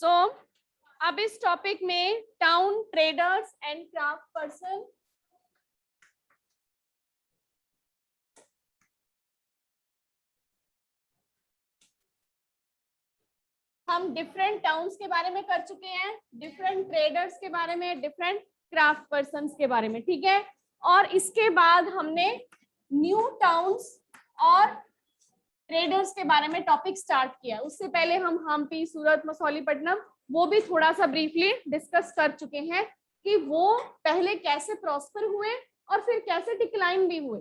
सो अब इस टॉपिक में town traders and craft person, हम डिफरेंट टाउन्स के बारे में कर चुके हैं, डिफरेंट ट्रेडर्स के बारे में, डिफरेंट क्राफ्ट पर्सन्स के बारे में, ठीक है। और इसके बाद हमने न्यू टाउन्स और ट्रेडर्स के बारे में टॉपिक स्टार्ट किया। उससे पहले हम हम्पी, सूरत, मसौलीपट्टनम वो भी थोड़ा सा ब्रीफली डिस्कस कर चुके हैं कि वो पहले कैसे प्रॉस्पर हुए और फिर कैसे डिक्लाइन भी हुए।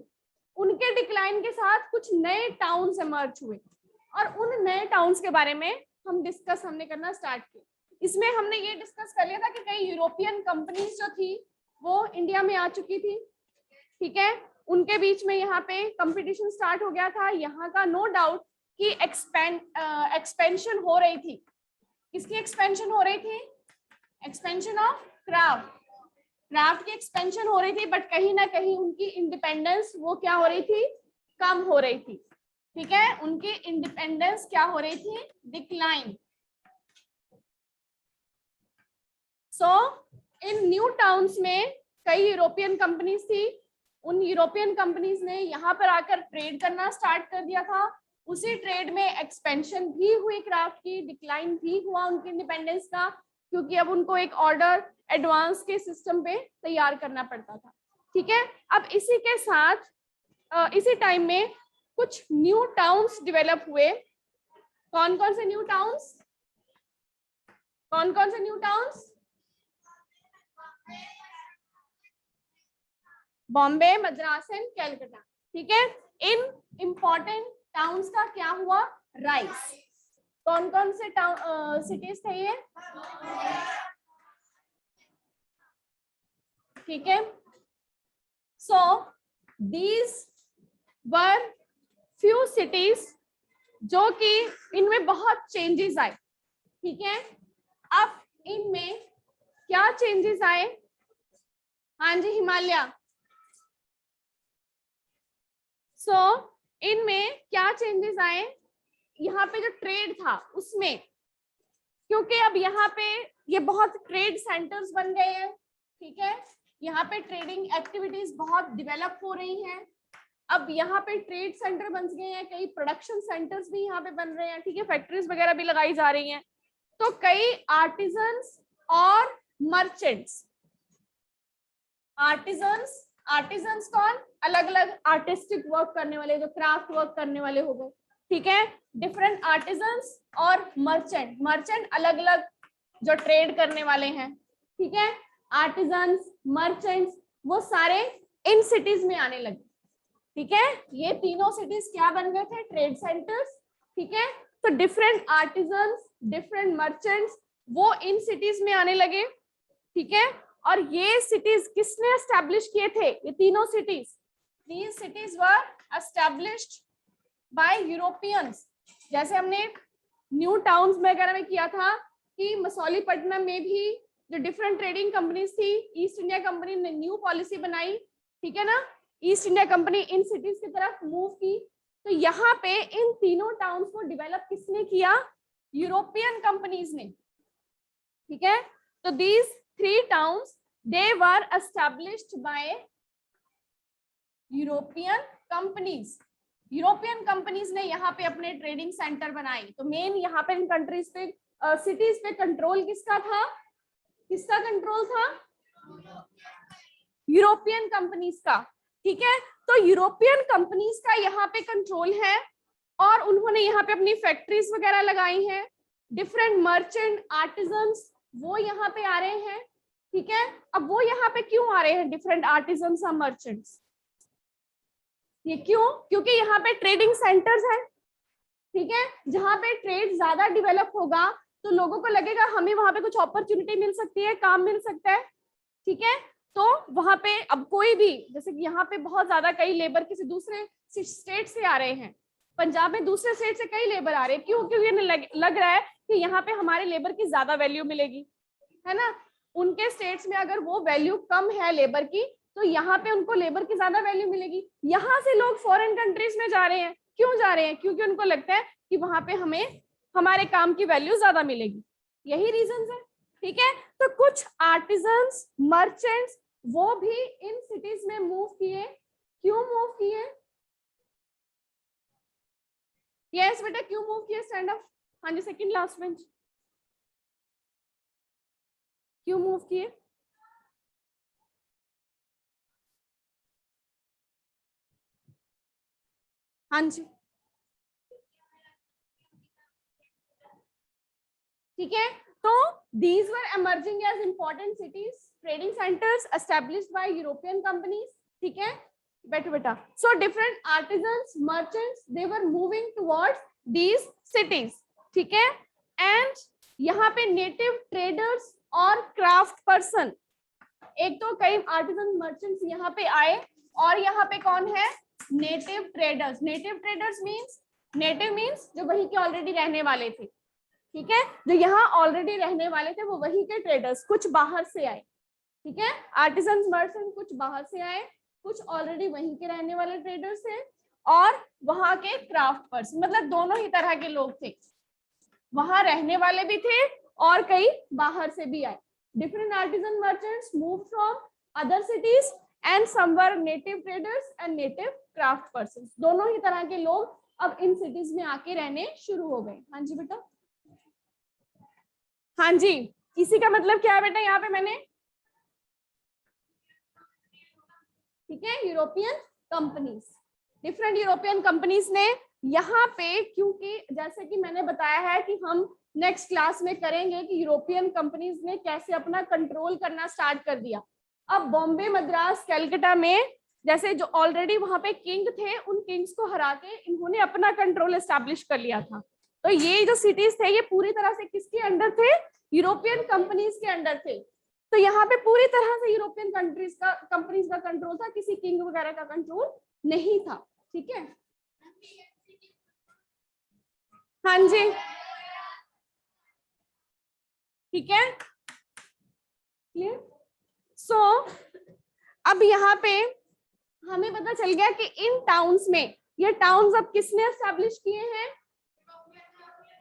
उनके डिक्लाइन के साथ कुछ नए टाउन्स इमर्ज हुए और उन नए टाउन्स के बारे में हमने करना स्टार्ट किया। इसमें हमने ये डिस्कस कर लिया था कि कई यूरोपियन कंपनीज जो थी वो इंडिया में आ चुकी थी, ठीक है। उनके बीच में यहाँ पे कंपटीशन स्टार्ट हो गया था। यहाँ का नो डाउट कि एक्सपेंशन हो रही थी। किसकी एक्सपेंशन हो रही थी? एक्सपेंशन ऑफ क्राफ्ट की एक्सपेंशन हो रही थी, बट कहीं ना कहीं उनकी इंडिपेंडेंस वो क्या हो रही थी? कम हो रही थी, ठीक है। उनकी इंडिपेंडेंस क्या हो रही थी? डिक्लाइन। सो इन न्यू टाउन्स में कई यूरोपियन कंपनीज थी। उन यूरोपियन कंपनीज ने यहाँ पर आकर ट्रेड करना स्टार्ट कर दिया था। उसी ट्रेड में एक्सपेंशन भी हुई क्राफ्ट की, डिक्लाइन भी हुआ उनकी इंडिपेंडेंस का, क्योंकि अब उनको एक ऑर्डर एडवांस के सिस्टम पे तैयार करना पड़ता था, ठीक है। अब इसी के साथ इसी टाइम में कुछ न्यू टाउन्स डेवलप हुए। कौन कौन से न्यू टाउन्स? कौन कौन से new towns? Bombay, Madras and Calcutta, ठीक है। इन इंपॉर्टेंट टाउन्स का क्या हुआ? राइज। कौन कौन से सिटीज थे ये? ठीक है। So these were few cities जो कि इनमें बहुत चेंजेस आए, ठीक है। अब इनमें क्या चेंजेस आए? हाँ जी हिमालय। सो इनमें क्या चेंजेस आए? यहाँ पे जो ट्रेड था उसमें, क्योंकि अब यहाँ पे ये बहुत ट्रेड सेंटर्स बन गए हैं, ठीक है। यहाँ पे ट्रेडिंग एक्टिविटीज बहुत डेवलप हो रही हैं। अब यहाँ पे ट्रेड सेंटर बन गए हैं, कई प्रोडक्शन सेंटर्स भी यहाँ पे बन रहे हैं, ठीक है। फैक्ट्रीज वगैरह भी लगाई जा रही हैं। तो कई आर्टिजन्स और मर्चेंट्स, आर्टिजन्स कौन? अलग अलग आर्टिस्टिक वर्क करने वाले, जो क्राफ्ट वर्क करने वाले हो गए, ठीक है। डिफरेंट आर्टिजन्स और मर्चेंट अलग अलग जो ट्रेड करने वाले हैं, ठीक है। आर्टिजन्स, मर्चेंट्स वो सारे इन सिटीज में आने लगे, ठीक है। ये तीनों सिटीज क्या बन गए थे? ट्रेड सेंटर्स, ठीक है। तो डिफरेंट आर्टिजन्स, डिफरेंट मर्चेंट्स वो इन सिटीज में आने लगे, ठीक है। और ये सिटीज किसने एस्टैब्लिश किए थे? ये तीनों cities, these cities were established by Europeans। जैसे हमने न्यू टाउन्स वगैरह में किया था कि मसौलीपट्टनम में भी जो डिफरेंट ट्रेडिंग कंपनीज थी, ईस्ट इंडिया कंपनी ने न्यू पॉलिसी बनाई, ठीक है ना। East India company in cities की तरफ मूव की। तो यहाँ पे इन तीनों टाउन्स को डेवलप किसने किया? यूरोपियन कंपनीज ने, ठीक है। तो these 3 towns they were established by European companies. European companies ने यहाँ पे अपने ट्रेडिंग सेंटर बनाए। तो मेन यहाँ पे इन कंट्रीज पे, सिटीज पे कंट्रोल किसका था? किसका कंट्रोल था? यूरोपियन कंपनीज का, ठीक है। तो यूरोपियन कंपनीज का यहाँ पे कंट्रोल है और उन्होंने यहाँ पे अपनी फैक्ट्रीज वगैरह लगाई हैं। डिफरेंट मर्चेंट, आर्टिजन्स वो यहाँ पे आ रहे हैं, ठीक है। अब वो यहाँ पे क्यों आ रहे हैं? डिफरेंट आर्टिजन्स और मर्चेंट्स, ये क्यों? क्योंकि यहाँ पे ट्रेडिंग सेंटर्स हैं, ठीक है। जहाँ पे ट्रेड ज्यादा डेवलप होगा तो लोगों को लगेगा हमें वहां पे कुछ अपॉर्चुनिटी मिल सकती है, काम मिल सकता है, ठीक है। तो वहां पे अब कोई भी, जैसे कि यहाँ पे बहुत ज्यादा कई लेबर किसी दूसरे स्टेट से आ रहे हैं, पंजाब में दूसरे स्टेट से कई लेबर आ रहे हैं, क्यों? क्योंकि लग रहा है कि यहाँ पे हमारे लेबर की ज्यादा वैल्यू मिलेगी, है ना। उनके स्टेट्स में अगर वो वैल्यू कम है लेबर की, तो यहाँ पे उनको लेबर की ज्यादा वैल्यू मिलेगी। यहाँ से लोग फॉरेन कंट्रीज में जा रहे हैं, क्यों जा रहे हैं? क्योंकि उनको लगता है कि वहां पे हमें हमारे काम की वैल्यू ज्यादा मिलेगी, यही रीजन है, ठीक है। तो कुछ आर्टिजन्स, मर्चेंट्स वो भी इन सिटीज में मूव किए। क्यों मूव किए? यस बेटा, क्यों मूव किए? Stand up. हाँ जी, सेकंड लास्ट बेंच। क्यों मूव किए? हाँ जी, ठीक है। तो these were emerging as important cities, trading centers established by European companies, ठीक है। बैठो बेटा। So different artisans, merchants, they were moving towards these cities, ठीक है। And यहाँ पे नेटिव ट्रेडर्स और क्राफ्ट पर्सन, एक तो कई आर्टिजन मर्चेंट्स यहाँ पे आए, और यहाँ पे कौन है? Native traders. Native traders means, native means जो वहीं के ऑलरेडी रहने वाले थे, ठीक है। जो यहाँ ऑलरेडी रहने वाले थे वो वहीं के ट्रेडर्स, कुछ बाहर से आए, ठीक है। आर्टिजन मर्चेंट कुछ बाहर से आए, कुछ ऑलरेडी वहीं के रहने वाले ट्रेडर्स थे, और वहां के क्राफ्ट पर्सन, मतलब दोनों ही तरह के लोग थे, वहां रहने वाले भी थे और कई बाहर से भी आए। Different artisan merchants move from other cities and some were native traders and native craft person, दोनों ही तरह के लोग अब इन सिटीज में आके रहने शुरू हो गए। हाँ जी बेटा। हाँ जी, इसी का मतलब क्या है बेटा? यहाँ पे मैंने, ठीक है, European companies, different European companies ने यहाँ पे, क्योंकि जैसे कि मैंने बताया है कि हम नेक्स्ट क्लास में करेंगे कि यूरोपियन कंपनीज ने कैसे अपना कंट्रोल करना स्टार्ट कर दिया। अब बॉम्बे, मद्रास, कलकत्ता में जैसे जो ऑलरेडी वहां पे किंग थे, उन किंग्स को हरा के इन्होंने अपना कंट्रोल एस्टैब्लिश कर लिया था। तो ये जो सिटीज थे ये पूरी तरह से किसके अंडर थे? यूरोपियन कंपनीज के अंडर थे। तो यहाँ पे पूरी तरह से यूरोपियन कंट्रीज का, कंपनीज का कंट्रोल था, किसी किंग वगैरह का कंट्रोल नहीं था, ठीक है। हाँ जी, ठीक है, क्लियर। सो अब यहाँ पे हमें पता चल गया कि इन टाउन्स में, ये टाउन्स अब किसने एस्टैब्लिश किए हैं?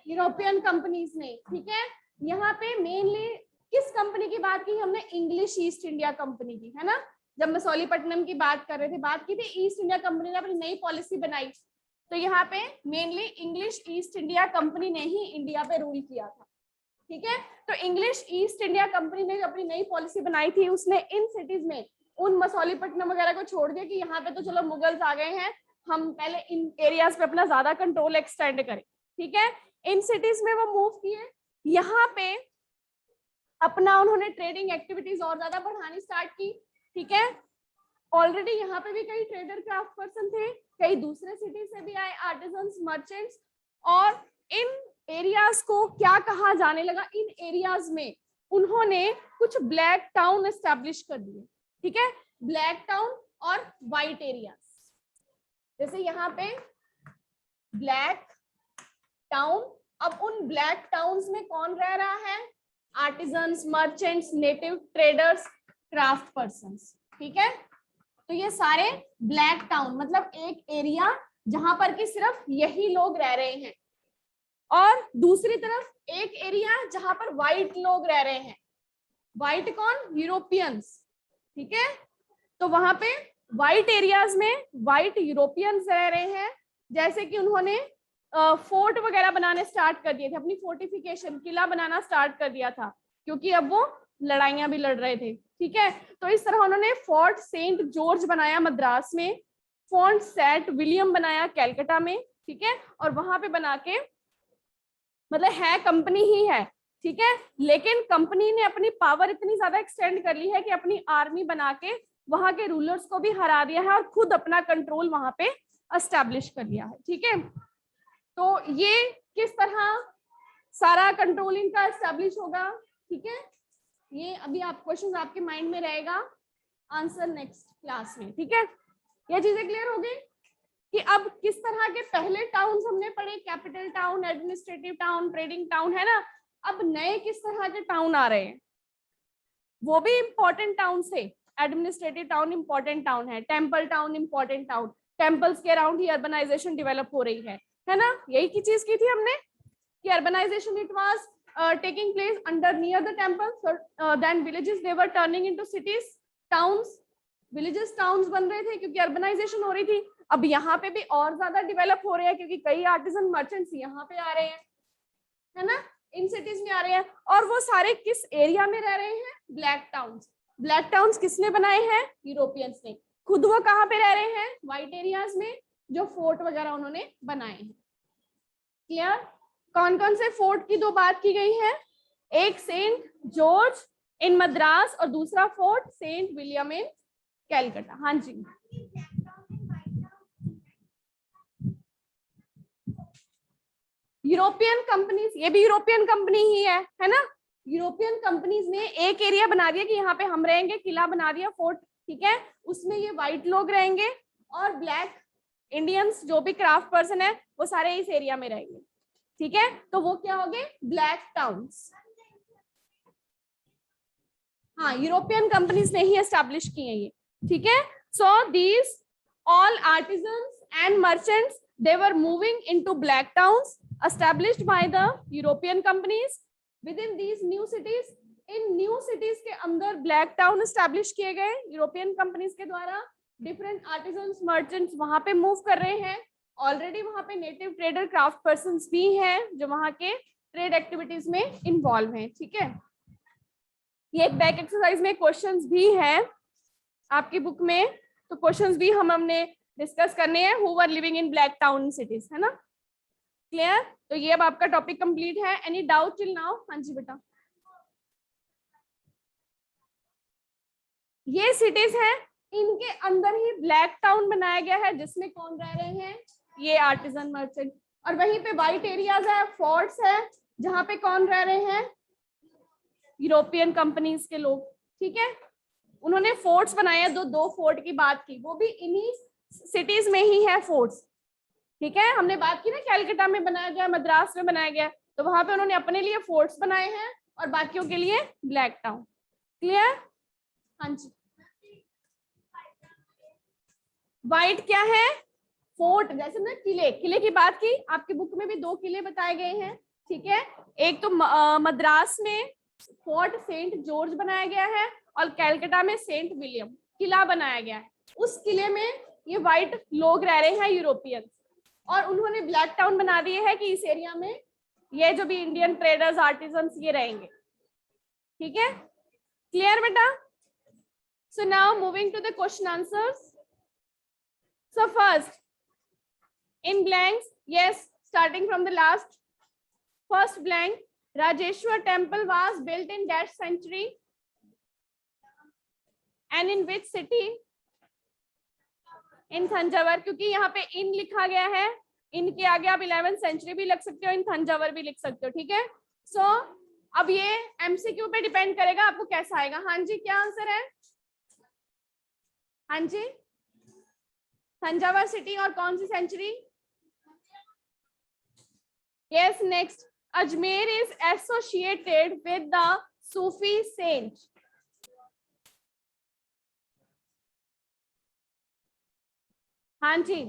यूरोपियन कंपनीज ने, ठीक है। यहाँ पे मेनली किस कंपनी की बात की हमने? इंग्लिश ईस्ट इंडिया कंपनी की, है ना। जब मसौलीपट्टनम की बात कर रहे थे, बात की थी, ईस्ट इंडिया कंपनी ने अपनी नई पॉलिसी बनाई, तो यहाँ पे mainly English east India company ने ही इंडिया पे रूल किया था, ठीक है। तो इंग्लिश ईस्ट इंडिया कंपनी ने अपनी नई पॉलिसी बनाई थी, उसने इन सिटीज में उन मसौलीपट्टनम वगैरह को छोड़ दिया कि यहाँ पे तो चलो मुगल्स आ गए हैं, हम पहले इन एरियाज पे अपना ज्यादा कंट्रोल एक्सटेंड करें, ठीक है। इन सिटीज में वो मूव किए, यहाँ पे अपना उन्होंने ट्रेडिंग एक्टिविटीज और ज्यादा बढ़ानी स्टार्ट की, ठीक है। ऑलरेडी यहाँ पे भी कई ट्रेडर क्राफ्ट पर्सन थे, कई दूसरे सिटी से भी आए आर्टिजन्स, मर्चेंट्स, और इन एरियाज को क्या कहा जाने लगा? इन एरियाज में उन्होंने कुछ ब्लैक टाउन एस्टैब्लिश कर दिए, ठीक है। ब्लैक टाउन और व्हाइट एरियाज, जैसे यहाँ पे ब्लैक टाउन, अब उन ब्लैक टाउन्स में कौन रह रहा है? Artisans, merchants, native traders, craft persons, ठीक है। तो ये सारे ब्लैक टाउन, मतलब एक एरिया जहां पर कि सिर्फ यही लोग रह रहे हैं, और दूसरी तरफ एक एरिया जहां पर व्हाइट लोग रह रहे हैं। व्हाइट कौन? यूरोपियंस, ठीक है। तो वहां पे व्हाइट एरियाज में व्हाइट यूरोपियंस रह रहे हैं, जैसे कि उन्होंने फोर्ट वगैरह बनाने स्टार्ट कर दिए थे, अपनी फोर्टिफिकेशन, किला बनाना स्टार्ट कर दिया था, क्योंकि अब वो लड़ाइयां भी लड़ रहे थे, ठीक है। तो इस तरह उन्होंने फोर्ट सेंट जॉर्ज बनाया मद्रास में, फोर्ट सेंट विलियम बनाया कलकत्ता में, ठीक है। और वहां पे बना के, मतलब है कंपनी ही है, ठीक है, लेकिन कंपनी ने अपनी पावर इतनी ज्यादा एक्सटेंड कर ली है कि अपनी आर्मी बना के वहां के रूलर्स को भी हरा दिया है और खुद अपना कंट्रोल वहां पे एस्टैब्लिश कर लिया है, ठीक है। तो ये किस तरह सारा कंट्रोल इनका एस्टैब्लिश होगा, ठीक है। ये अभी आप क्वेश्चन आपके माइंड में रहेगा, आंसर नेक्स्ट क्लास में, ठीक है। ये चीजें क्लियर हो गई कि अब किस तरह के पहले टाउन्स हमने पढ़े, capital town, administrative town, trading town, है ना। अब नए किस तरह के टाउन आ रहे हैं, वो भी इंपॉर्टेंट टाउन से। एडमिनिस्ट्रेटिव टाउन इंपॉर्टेंट टाउन है, temple town important town, temples के अराउंड ही अर्बनाइजेशन डेवलप हो रही है ना। यही की चीज की थी हमने कि urbanisation it was taking place under near the temple. So then villages they were turning into cities, towns. Villages towns बन रहे थे क्योंकि अर्बनाइजेशन हो रही थी. अब यहाँ पे भी और ज्यादा डेवलप हो रहे हैं क्योंकि कई आर्टिजन मर्चेंट्स यहाँ पे आ रहे हैं, है ना, इन सिटीज में आ रहे हैं. और वो सारे किस एरिया में रह रहे हैं? Black towns. ब्लैक टाउन्स किसने बनाए हैं? यूरोपियंस ने. खुद वो कहाँ पे रह रहे हैं? व्हाइट एरियाज में, जो फोर्ट वगैरह उन्होंने बनाए हैं. क्लियर? कौन कौन से फोर्ट की दो बात की गई है? एक सेंट जॉर्ज इन मद्रास और दूसरा फोर्ट सेंट विलियम इन कैलकाटा. हाँ जी, यूरोपियन कंपनीज, ये भी यूरोपियन कंपनी ही है ना. यूरोपियन कंपनीज ने एक एरिया बना दिया कि यहाँ पे हम रहेंगे, किला बना दिया, फोर्ट, ठीक है, उसमें ये व्हाइट लोग रहेंगे और ब्लैक इंडियंस जो भी क्राफ्ट पर्सन है वो सारे इस एरिया में रहेंगे. ठीक है, तो वो क्या हो गए? Black towns. हाँ, यूरोपियन कंपनीज ने ही एस्टैब्लिश किए हैं ये. ठीक है, so these all artisans and merchants they were moving into black towns established by the European companies within these new cities. In new cities के अंदर ब्लैक टाउन एस्टैब्लिश किए गए यूरोपियन कंपनीज के द्वारा. डिफरेंट आर्टिजन्स मर्चेंट्स वहां पे move कर रहे हैं. ऑलरेडी वहां पे नेटिव ट्रेडर क्राफ्ट पर्संस भी हैं जो वहां के ट्रेड एक्टिविटीज में इन्वॉल्व हैं. ठीक है, ये एक बैक एक्सरसाइज में क्वेश्चंस भी हैं आपकी बुक में, तो क्वेश्चंस भी हमने डिस्कस करने हैं. Who were living in black town cities, है ना. क्लियर? तो ये अब आपका टॉपिक कंप्लीट है. Any doubt till now? हाँ जी बेटा. ये सिटीज हैं, इनके अंदर ही ब्लैक टाउन बनाया गया है जिसमें कौन रह रहे हैं? ये आर्टिजन मर्चेंट. और वहीं पे व्हाइट एरियाज है, फोर्ट्स है, जहां पे कौन रह रहे हैं? यूरोपियन कंपनीज के लोग. ठीक है, उन्होंने फोर्ट्स बनाए हैं. दो फोर्ट की बात की, वो भी इन्हीं सिटीज में ही है फोर्ट्स. ठीक है, हमने बात की ना कैलकाटा में बनाया गया, मद्रास में बनाया गया, तो वहां पे उन्होंने अपने लिए फोर्ट्स बनाए हैं और बाकियों के लिए ब्लैक टाउन. क्लियर? हाँ जी. व्हाइट क्या है? फोर्ट. जैसे ना किले, किले की बात की, आपकी बुक में भी दो किले बताए गए हैं. ठीक है, एक तो मद्रास में फोर्ट सेंट जॉर्ज बनाया गया है और कैलकाटा में सेंट विलियम किला बनाया गया है. उस किले में ये व्हाइट लोग रह रहे हैं, यूरोपियंस, और उन्होंने ब्लैक टाउन बना दिए है कि इस एरिया में ये जो भी इंडियन ट्रेडर्स आर्टिजन्स ये रहेंगे. ठीक है, क्लियर बेटा? So now moving to the question answers. So first in blanks, yes, starting from the last, first blank, Rajeshwar temple was built in that century and in which city? In Thanjavur. क्योंकि यहाँ पे इन लिखा गया है, इन के आगे आप 11th century भी लिख सकते हो, इन थंजावर भी लिख सकते हो. ठीक है, सो अब ये एमसीक्यू पे डिपेंड करेगा आपको कैसा आएगा. हाँ जी, क्या आंसर है? हाँ जी, थंजावर सिटी और कौन सी century? Yes, next. Ajmer is associated with the Sufi saint. हाँ जी,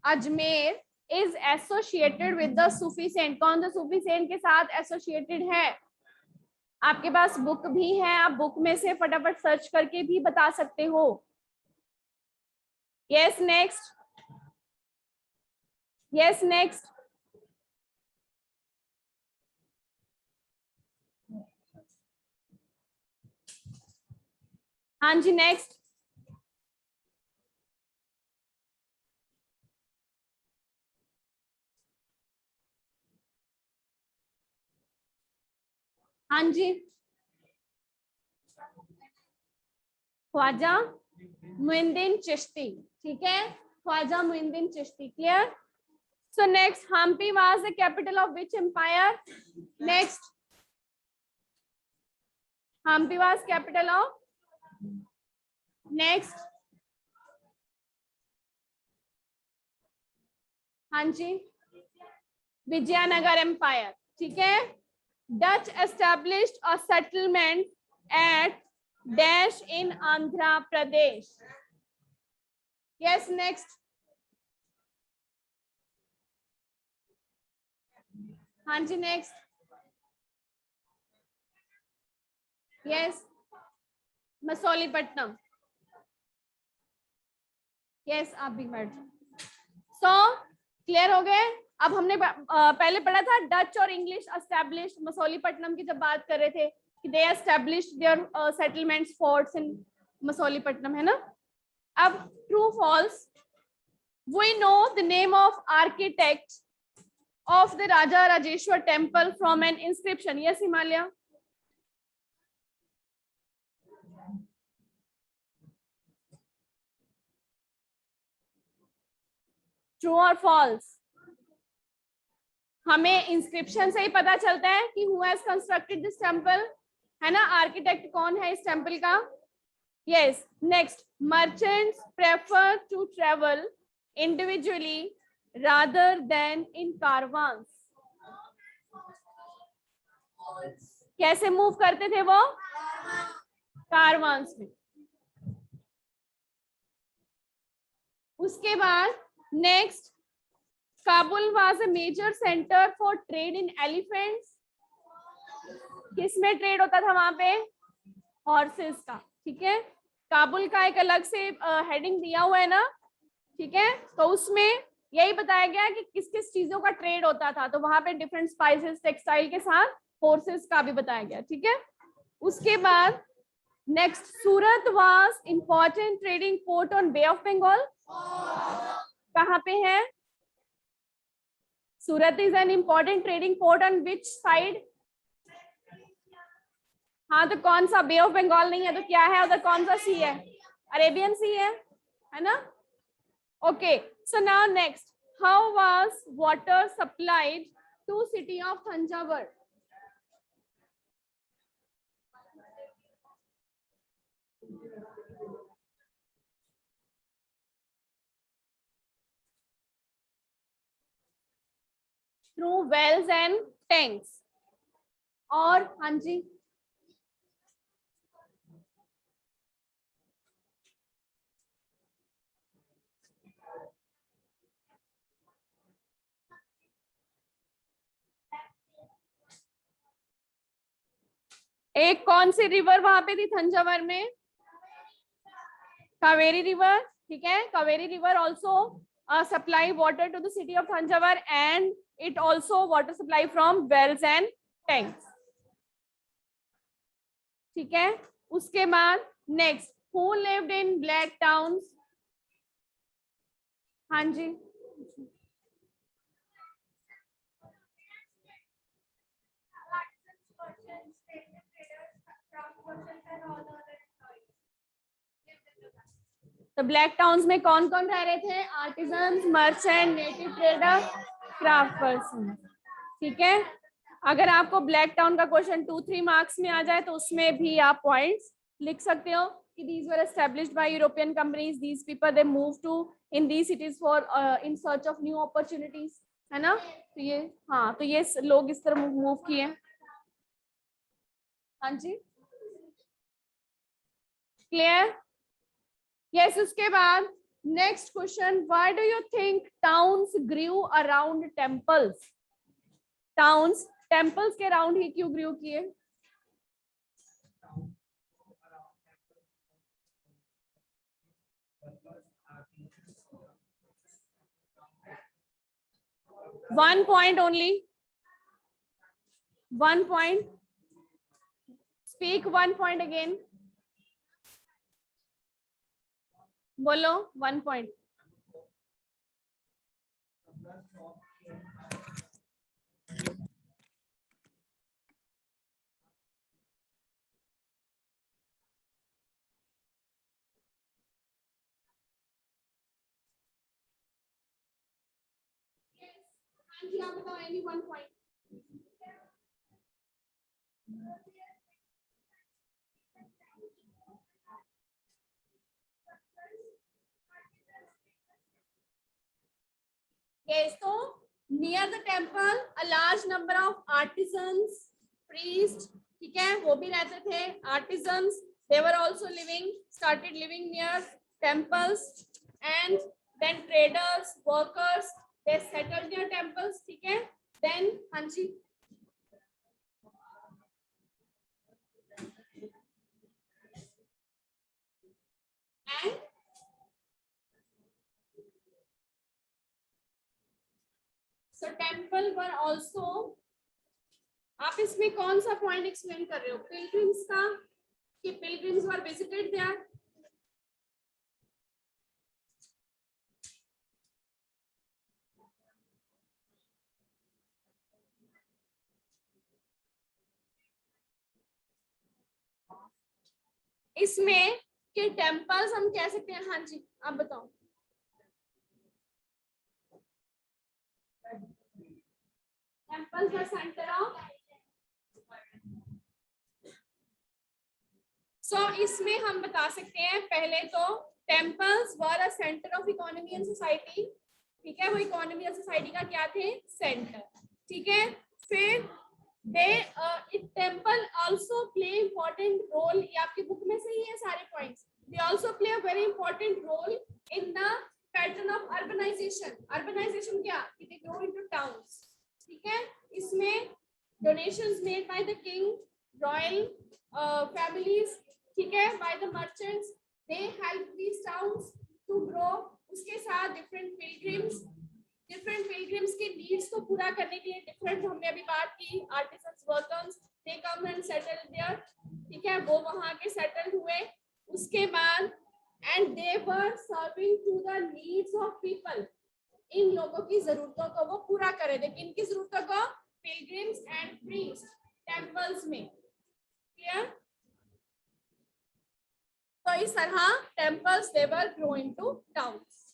Ajmer is associated with the Sufi saint. कौन सा सूफी सेंट के साथ एसोसिएटेड है? आपके पास बुक भी है, आप बुक में से फटाफट सर्च करके भी बता सकते हो. Yes, next. Yes, next. हाँ जी, नेक्स्ट. हाँ जी, ख्वाजा मुइनुद्दीन चिश्ती. ठीक है, Khwaja Muinuddin Chishti. Clear? So next, Hampi was the capital of which empire? Next, Hampi was capital of, next. हाँ जी, विजयनगर एम्पायर. ठीक है, Dutch established a settlement at dash in Andhra Pradesh. Yes, next. हाँ जी, नेक्स्ट. यस, मसौलीपट्टनम। यस, आप भी बैठ जाओ। सो क्लियर हो गए। अब हमने पहले पढ़ा था डच और इंग्लिश एस्टैब्लिश मसौलीपट्टनम की, जब बात कर रहे थे कि they established their settlements forts in Masulipatnam, है ना। अब true false, we know the name of architect of the Raja Rajeshwar temple from an inscription. Yes Himalaya. True और फॉल्स? हमें इंस्क्रिप्शन से ही पता चलता है कि who has constructed this temple, है ना। आर्किटेक्ट कौन है इस टेम्पल का? Yes. Next, merchants prefer to travel individually rather than in caravans. कैसे मूव करते थे वो? कारवांस में। उसके बाद next, Kabul was a major centre for trade in elephants. किसमें ट्रेड होता था वहां पे? हॉर्सेस का। ठीक है, काबुल का एक अलग से हेडिंग दिया हुआ है ना, ठीक है। तो उसमें यही बताया गया कि किस किस चीजों का ट्रेड होता था, तो वहां पे डिफरेंट स्पाइसेस टेक्सटाइल के साथ हॉर्सेस का भी बताया गया। ठीक है। उसके बाद next, Surat was important trading port on Bay of Bengal. कहाँ पे है? Surat is an important trading port on which side? हाँ, तो कौन सा? बे ऑफ बंगाल नहीं है तो क्या है उधर? कौन सा सी है? अरेबियन सी है ना। Okay, so now next, how was water supplied to city of Thanjavur? Through wells and tanks. और हाँ जी, एक कौन सी रिवर वहां पे थी थंजावुर में? कावेरी रिवर। ठीक है, Kaveri river also supply water to the city of Thanjavur and it also water supply from wells and tanks. ठीक है। उसके बाद next, who lived in black towns? हाँ जी, तो ब्लैक टाउन्स में कौन कौन रह रहे थे? Artisans, merchant, native trader, craft person. ठीक है। अगर आपको ब्लैक टाउन का क्वेश्चन 2-3 मार्क्स में आ जाए तो उसमें भी आप पॉइंट्स लिख सकते हो कि these were established by European companies, these people they moved to in these cities for in search of new opportunities, है ना। तो ये, हाँ, तो ये लोग इस तरह मूव किए। हाँ जी, क्लियर? यस। उसके बाद next question, why do you think towns grew around temples? Towns temples के अराउंड ही क्यों ग्रू किए? One point only. One point. Speak 1 point again. बोलो 1 point. आप बताओ any 1 point. Yes, so near the temple a large number of artisans, priests, ठीक है, वो भी रहते थे। Artisans, they were also started living near temples, and then traders, workers, they settled near temples, ठीक है। Then हाँ जी, So temple were also, आप इसमें कौन सा पॉइंट एक्सप्लेन कर रहे हो? पिलग्रिम्स का, कि पिलग्रिम्स वर विजिटेड देयर? इसमें कि टेम्पल्स हम कह सकते हैं, हाँ जी आप बताओ। टेम्पल्स वर सेंटर ऑफ, सो इसमें हम बता सकते हैं पहले तो temples were a centre of economy and society, ठीक है, वो इकोनॉमी और सोसाइटी का क्या थे? सेंटर, ठीक है। फिर they temple also play important role, ये आपकी बुक में से ही है सारे points. They also play a very important role in the pattern of urbanisation. Urbanisation क्या? दे ग्रो इनटू टाउन्स, ठीक है। इसमें donations made by the king, royal families, ठीक है, by the merchants, they help these towns to grow. उसके साथ different pilgrims के needs को पूरा करने के लिए डिफरेंट, जो हमने अभी बात की, artisans, workers, they come and settle there, ठीक है, वो वहां के सेटल हुए। उसके बाद and they were serving to the needs of people, इन लोगों की जरूरतों को वो पूरा करे थे। किन की जरूरतों को? पिलग्रिम्स एंड प्रीस्ट, टेम्पल्स में, क्लियर। तो इस तरह टेम्पल्स दे वर ग्रो इनटू टाउन्स,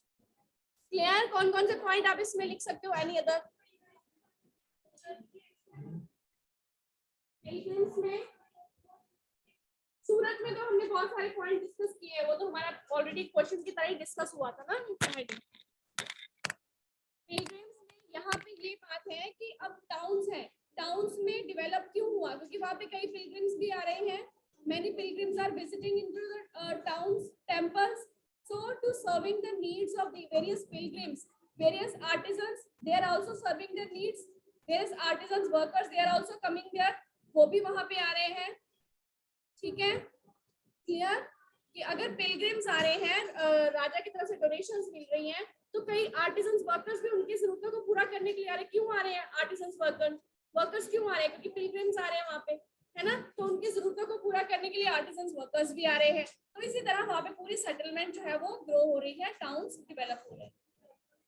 क्लियर। कौन कौन से पॉइंट आप इसमें लिख सकते हो? Any other? पिलग्रिम्स में, सूरत में तो हमने बहुत सारे पॉइंट डिस्कस किए हैं, वो तो हमारा ऑलरेडी क्वेश्चन की तरह ही डिस्कस हुआ था ना। पिलग्रिम्स में यहाँ पे ये बात है कि अब टाउन्स है, टाउन्स में डेवलप क्यों हुआ? क्योंकि वहाँ पे कई पिलग्रिम्स भी आ रहे हैं। Many pilgrims are visiting into the towns, temples. So to serving the needs of the various pilgrims, various artisans, they are also serving their needs. Various artisans, workers, they are also coming there. वो भी वहाँ पे आ रहे हैं, ठीक है, clear. कि अगर पिलग्रिम्स आ रहे हैं, राजा की तरफ से डोनेशंस मिल रही हैं, तो कई आर्टिसंस, वर्कर्स भी उनकी जरूरतों को पूरा करने के लिए आ रहे हैं। क्यों आ रहे हैं आर्टिसंस, वर्कर्स क्यों आ रहे हैं? क्योंकि पिलग्रिम्स आ रहे हैं वहाँ पे, है ना, तो उनकी जरूरतों को पूरा करने के लिए आर्टिसंस, वर्कर्स भी आ रहे हैं। तो इसी तरह वहाँ पे पूरी सेटलमेंट जो है वो ग्रो हो रही है, टाउन्स डेवलप हो रहे हैं,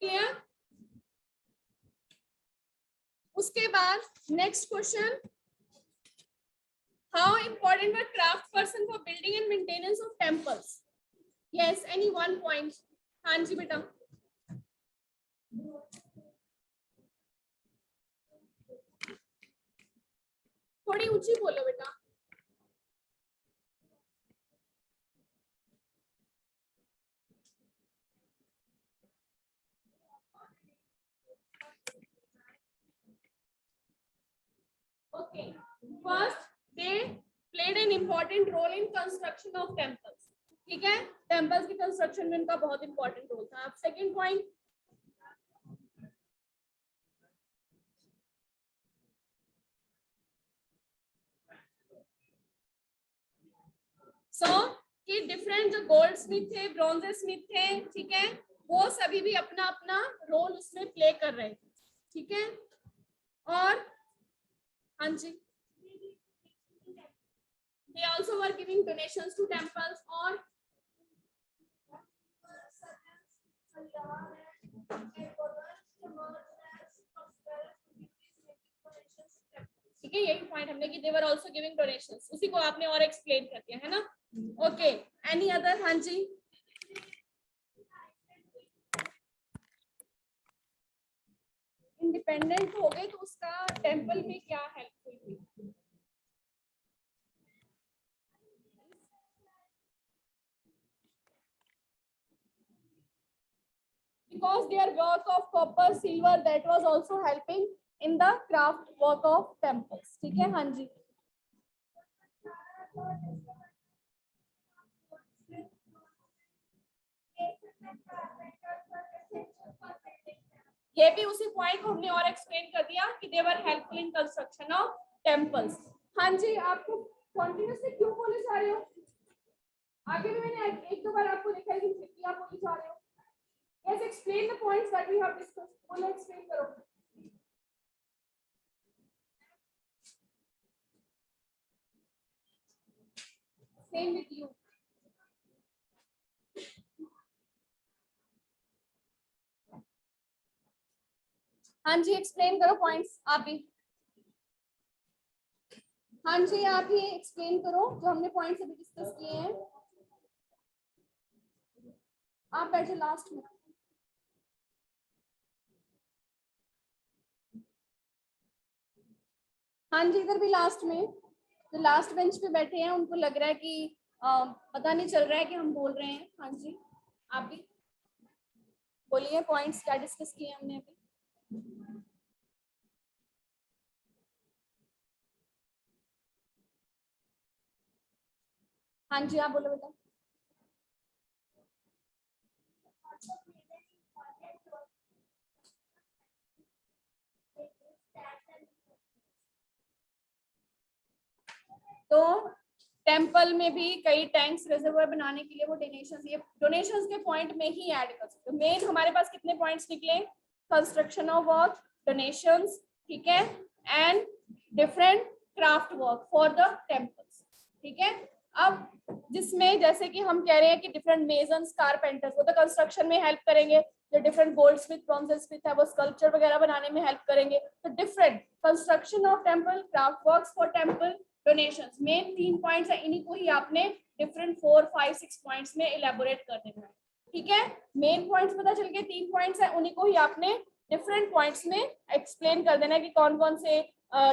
क्लियर। उसके बाद next question, how important were craft person for building and maintenance of temples? Yes, any one point? हाँ जी बेटा, थोड़ी ऊंची बोलो बेटा। Okay, first they played an important role in construction of temples, ठीक है, टेम्पल्स की कंस्ट्रक्शन में इनका बहुत इंपॉर्टेंट रोल था। अब सेकंड पॉइंट, सो कि डिफरेंट जो गोल्ड स्मिथ थे, ब्रॉन्ज स्मिथ थे, ठीक है, वो सभी भी अपना अपना रोल उसमें प्ले कर रहे थे, ठीक है। और हाँ जी, they also were giving donations to temples, और ठीक है, यही पॉइंट हमने कि they were also giving donations, उसी को आपने और एक्सप्लेन कर दिया है ना। Okay, any other? हाँ जी, इंडिपेंडेंट हो गए तो उसका टेम्पल में क्या हेल्प हुई? Because their work of copper, silver, that was also helping in the craft work of temples, ठीक है। हाँ जी, ये भी उसी पॉइंट को हमने और एक्सप्लेन कर दिया कि they were helpful in construction of temples. हाँ जी, आपको कॉन्टिन्यूसली क्यों बोले जा रहे हो? आगे भी मैंने एक दो बार आपको लिखा है कि क्या बोले जा रहे हो। Yes, explain the points that we have discussed. बोलो, explain करो। Same with you. हाँ जी, एक्सप्लेन करो पॉइंट्स आप भी। हाँ जी, आप ही एक्सप्लेन करो जो हमने पॉइंट्स अभी डिस्कस किए हैं। आप बैठे लास्ट में। हाँ जी, इधर भी लास्ट में जो लास्ट बेंच पे बैठे हैं उनको लग रहा है कि पता नहीं चल रहा है कि हम बोल रहे हैं। हाँ जी, आप भी बोलिए पॉइंट्स क्या डिस्कस किए हमने अभी। हाँ जी, आप बोलो बेटा। तो टेम्पल में भी कई टैंक्स रिजर्वर बनाने के लिए वो डोनेशंस, ये डोनेशंस के पॉइंट में ही ऐड कर सकते हो। मेन हमारे पास कितने पॉइंट्स निकले? कंस्ट्रक्शन ऑफ वर्क, डोनेशंस, ठीक है, and different craft work for the temples, ठीक है। अब जिसमें जैसे कि हम कह रहे हैं कि डिफरेंट मेसन्स, कारपेंटर्स, वो तो कंस्ट्रक्शन में हेल्प करेंगे। जो different gold Smith, bronze Smith है वो स्कल्पचर वगैरह बनाने में हेल्प करेंगे। तो different construction of temple, craft works for temple, donations, main 3 points है, इन्हीं को ही आपने डिफरेंट 4, 5, 6 पॉइंट्स में इलेबोरेट कर देना है, ठीक है। मेन पॉइंट्स पता चल गए, 3 पॉइंट्स है, उन्हीं को ही आपने डिफरेंट पॉइंट्स में एक्सप्लेन कर देना है कि कौन कौन से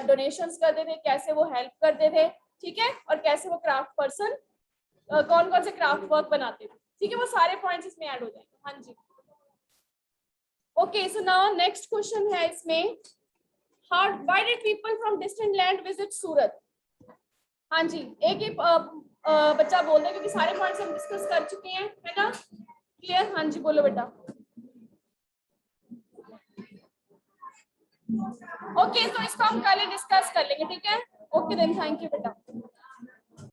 डोनेशंस करते थे, कैसे वो हेल्प करते थे, ठीक है, और कैसे वो क्राफ्ट पर्सन कौन कौन से क्राफ्ट वर्क बनाते थे, ठीक है। वो सारे पॉइंट्स इसमें ऐड हो जाएंगे। हाँ जी, okay. So now next question है इसमें, how why did people from distant land visit Surat? हाँ जी, एक ही बच्चा बोल रहा है क्योंकि सारे पॉइंट्स हम डिस्कस कर चुके हैं, है ना, क्लियर? हाँ जी, बोलो बेटा। ओके, तो इसको हम कल डिस्कस कर लेंगे, ठीक है। ओके देन, थैंक यू बेटा।